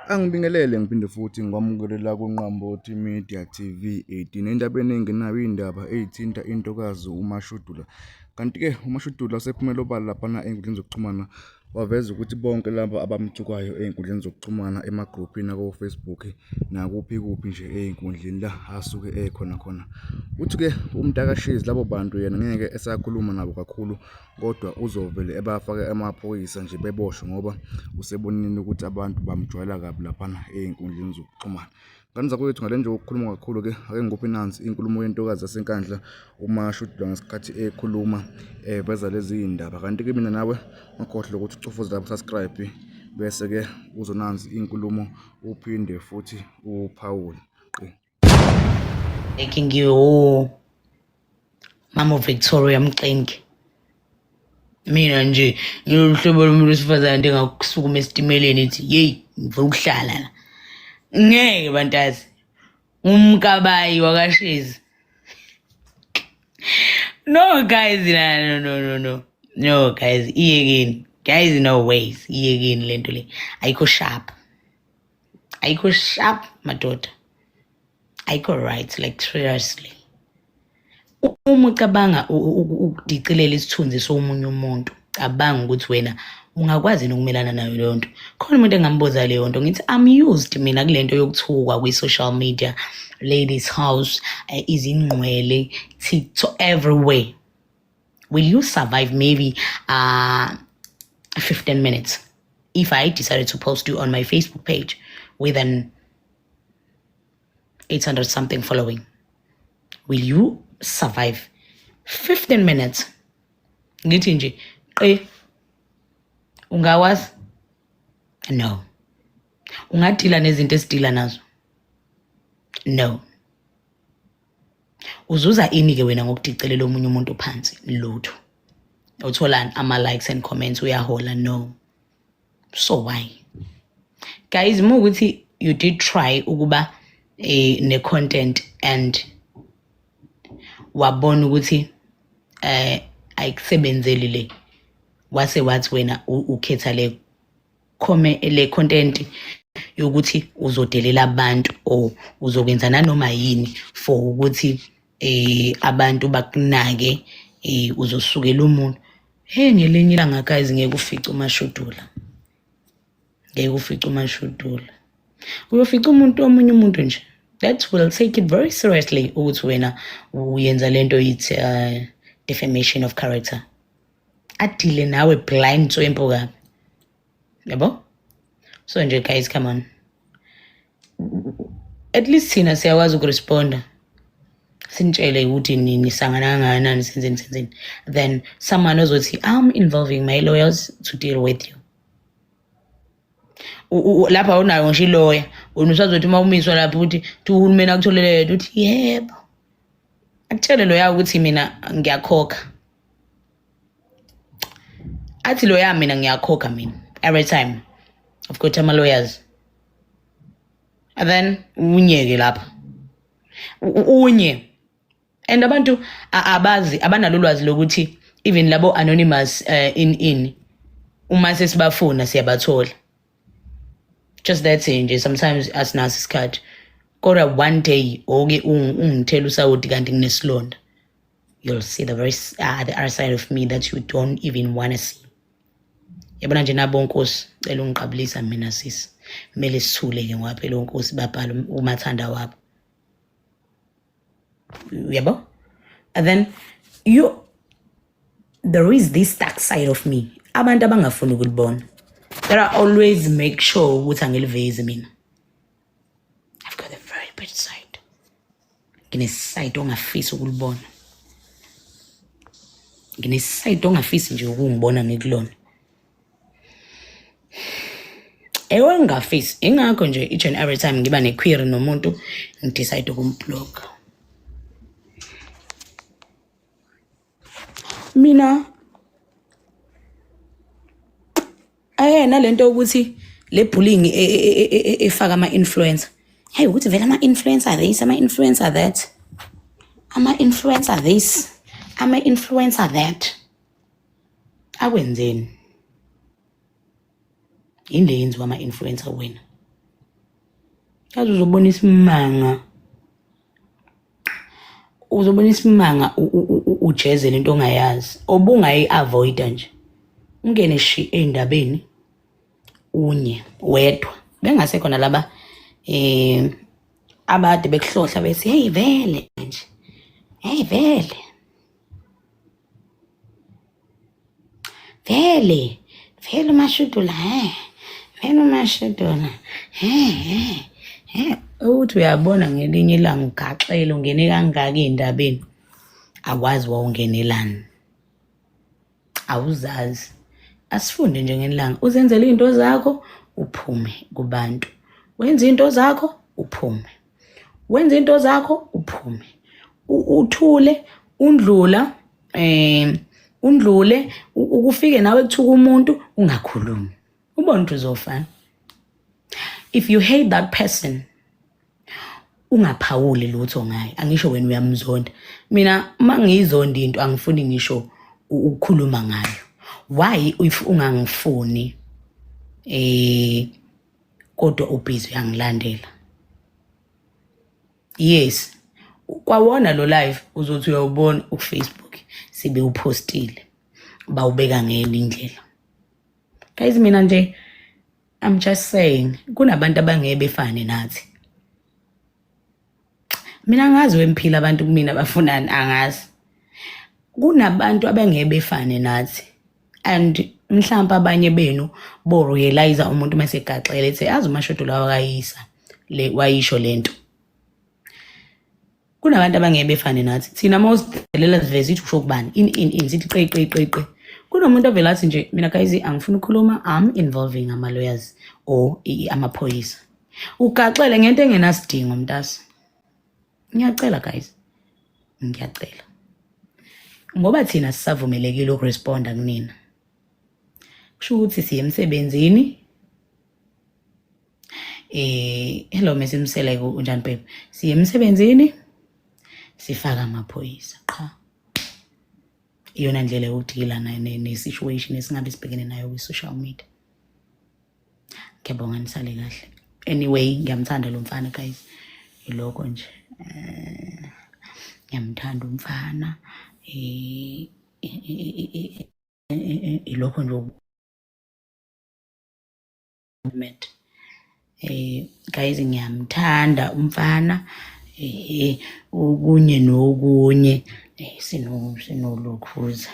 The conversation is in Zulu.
Angibingelele ngiphinde futhi ngikwamukelela kuNqambothi Media TV 18 endabeni engenayo indaba ezithinta intokazi uMashudula. Kanti-ke uMashudula usephumela obala laphana ey'nkundleni zokuxhumana waveza ukuthi bonke laba abamthukayo ey'nkundleni zokuxhumana emagrupini ako-Facebook nakuphi kuphi nje ey'nkundleni la asuke ekhona. Uthi-ke umntakashizi labo bantu yena ngeke esakhuluma nabo kakhulu kodwa uzovele ebafake amaphoyisa nje beboshwe ngoba usebonile ukuthi abantu bamjwayela kabi laphana ey'nkundleni zokuxhumana. Ngani zakwethu ngale nje ukukhuluma kakhulu-ke ake ngikuphi nansi inkulumo yentokazi yasenkandla uMashudula ngesikhathi ekhuluma veza lezi iy'ndaba. Kanti-ke mina nawe ungakhohlwa ukuthi ucofoze lapho subscribe bese-ke uzonansi inkulumo uphinde futhi uphawule. Thanking you, Mama Victoria Mxenge. Mina nje ngiloluhlobo lomuntu wesifazane engakusukuma esitimeleni ethi yeyi ngifuna ukuhlala la. Ngeke bantazi. Umkabayi wakashizi. No guys, no guys, iyekeni. Guys, no ways. Iyekeni lento le. Ayikho sharp. Ayikho sharp madoda. Ayikho right, like seriously. Uma ucabanga ukudicelela isithunzi somunye umuntu, cabanga ukuthi wena ungakwazi ukumelana nayo leyo nto. Khona umuntu engambuza leyo nto ngithi I'm used mina kulento yokuthukwa kwi-social media, ladies house, izingqwele, TikTok, everywhere. Will you survive maybe 15 minutes if I decided to post you on my Facebook page with an 800 something following? Will you survive 15 minutes? Ngithi nje ungawazi? No. Ungadila nezinto esidila nazo? No. Uzuza ini ke wena ngokudicelela omunye umuntu phansi? Lutho. Uthola ama-likes and comments uyahola? No. So why? Guys, ukuthi you did try ukuba ne-content and wabona ukuthi ayikusebenzeli le, wase wathi wena ukhetha le content yokuthi uzodelela abantu or uzokwenza nanoma yini for ukuthi abantu bakunake, uzosukela umuntu. Ngelinye ilanga guys ngeke ufice uMashudula. Ngeke ufice uMashudula. Uyofica omunye umuntu nje that will take it very seriously ukuthi wena uyenza lento yithi defamation of character. Adile nawe blind so empo kabi. Yabo? So nje guys, come on. At least thina siyakwazi ukuresponda. Sintshele ukuthi nisangana kangakanani senzeni. Then someone ozothi I'm involving my lawyers to deal with you. Lapha unayo ngisho lawyer, unusazothi uma umiswa lapha ukuthi uhulumeni akutholele uthi yebo. Akutshele lawyer ukuthi mina ngiyakhokha. Athi lawyer mina ngiyakhokha mina every time. I've got my lawyers. And then unyeke lapha. Unye. And abantu abazi abanalo ulwazi lokuthi even labo anonymous in uma sesibafuna siyabathola. Just that nje sometimes asinaso isikhathi. Kodwa one day oke ungithela usawuthi kanti nginesilonda. You'll see the other side of me that you don't even want to see. Yabona nje nabo nkosi cela ungiqabulisa mina sisi. Kumele sithule ke ngoba phela onkosi babhala umathanda wabo. Yabo? And then there is this dark side of me. Abantu abangafuni ukulibona. That I always make sure ukuthi angilivezi mina. I've got a very bad side. Ngineside ongafisi ukulibona. Ngineside ongafisi nje ukungibona ngikulona. Ewe ngafisi ingakho nje each and every time ngiba ne-query nomuntu ngidecide ukumblock. Mina nalento ukuthi le bullying efaka ama-influencer. Hey, ukuthi vele ama-influencer this, ama-influencer that. Ama-influencer this, ama-influencer that. Akwenzeni? Yini le yenziwa ama-influencer wena? yazi uzobona isimanga ujezela into ongayazi obungayi-avoida nje ungene shi ey'ndabeni unye wedwa bengasekho nalaba abade bekuhlohla bethi hey vele nje hey vele umashudula vele umashudula ukuthi uyabona ngelinye ilanga ugaxele ungene kangaka ey'ndabeni akwazi wawungenelani awuzazi asifunde nje ngelanga uzenzele iy'nto zakho uphume kubantu wenze into zakho uphume wenze into zakho uphume uthule undlule ukufike nawe kuthuka umuntu ungakhulumi ubona ukuthi uzofana. If you hate that person ungaphawuli lutho ngayo angisho wena uyamzonda mina mangizonda into angifuni ngisho ukukhuluma ngayo. Why if ungangifuni kodwa ubhizi uyangilandela? Yes, kwawona lo live uzothi uyawubona ku-Facebook sibe upostile bawubeka ngenye indlela. Guys, mina nje I'm just saying kunabantu abangeke befane nathi. Mina ngazi wemphila abantu kumina bafunani angazi. Kunabantu abangeke befane nathi and mhlawumbe abanye benu bo realize umuntu mase gaxele ethi azi umashudula wakayisa le wayisho lento. Kunabantu abangeke befane nathi thina mawusidelela siveze ithi usho kubani in sithi qeqe. Kunomuntu ovela athi nje mina guys angifuni ukukhuluma I'm involving ama lawyers or amaphoyisa. Ugaxele ngento engenasidingo mntasi. Ngiyacela guys. Ngiyacela. Ngoba thina sisavumelekile ukuresponda kunina. Kusho ukuthi siye emsebenzini. Hello Miss Msele unjani babe? Siye emsebenzini sifaka amaphoyisa qha. Iyona ndlela yokudila ne-situation esingabe sibhekene nayo kwi-social media. Ngiyabonga nisale kahle. Anyway, ngiyamthanda lo mfana guys. Iloko nje. Ngiyamthanda umfana. Iloko nje guys ngiyamthanda umfana. Ukunye nokunye sinolokhuza.